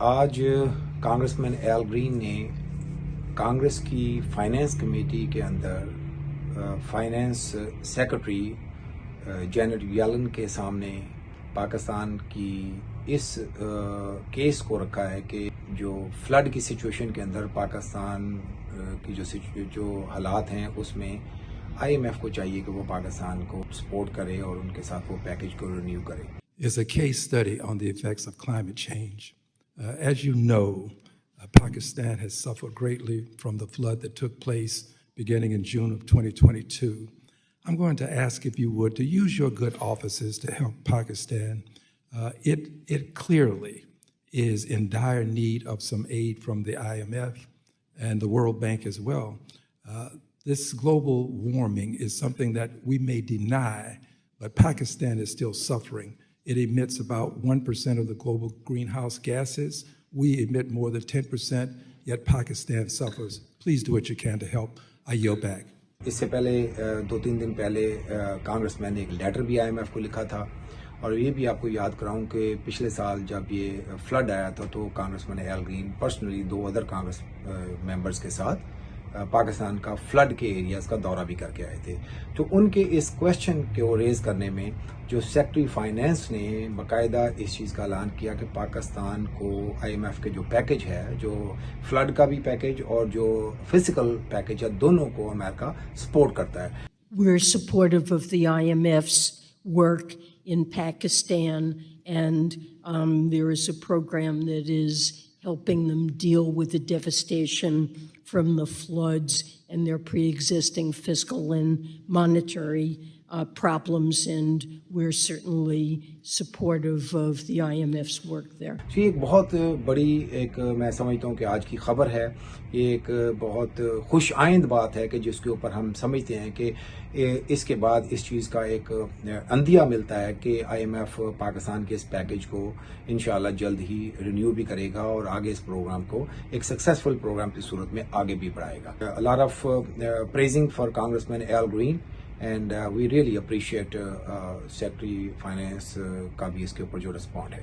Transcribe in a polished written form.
आज congressman L green ने कांग्रेस की फाइनेंस कमेटी के अंदर फाइनेंस सेक्रेटरी जेनेट येलन के सामने पाकिस्तान की इस केस को रखा है कि जो फ्लड की सिचुएशन के अंदर पाकिस्तान की जो हालात हैं उसमें IMF को चाहिए कि वो पाकिस्तान को सपोर्ट करे और उनके साथ वो पैकेज को रिन्यू करे. Is a case study on the effects of climate change. As you know, Pakistan has suffered greatly from the flood that took place beginning in June of 2022. I'm going to ask if you would to use your good offices to help Pakistan. It clearly is in dire need of some aid from the IMF and the World Bank as well. This global warming is something that we may deny, but Pakistan is still suffering. It emits about 1% of the global greenhouse gases. We emit more than 10%, yet Pakistan suffers. Please do what you can to help. I yield back. इससे पहले 2-3 दिन पहले congressman ने एक letter भी IMF को लिखा था और ये भी आपको याद कराऊं कि पिछले साल जब ये फ्लड आया था तो congressman L green personally 2 other Congress members के साथ पाकिस्तान का फ्लड के एरियाज का दौरा भी करके आए थे. तो उनके इस क्वेश्चन को रेज करने में जो सेक्रेटरी फाइनेंस ने बाकायदा इस चीज़ का ऐलान किया कि पाकिस्तान को IMF के जो पैकेज है, जो फ्लड का भी पैकेज और जो फिजिकल पैकेज है, दोनों को अमेरिका सपोर्ट करता है. We're supportive of the IMF's work in Pakistan, and there is a program that is helping them deal with the devastation from the floods and their pre-existing fiscal and monetary problems, and we're certainly supportive of the IMF's work there. जी, एक बहुत बड़ी मैं समझता हूँ कि आज की खबर है. ये एक बहुत खुश आइंद बात है कि जिसके ऊपर हम समझते हैं कि इसके बाद इस चीज़ का एक अंदिया मिलता है कि IMF पाकिस्तान के इस पैकेज को इंशाल्लाह जल्द ही रिन्यू भी करेगा और आगे इस प्रोग्राम को एक सक्सेसफुल प्रोग्राम की सूरत में आगे भी बढ़ाएगा. A lot of praising for Congressman Al Green. And we really appreciate Secretary Finance का भी इसके ऊपर जो रिस्पॉन्ड है.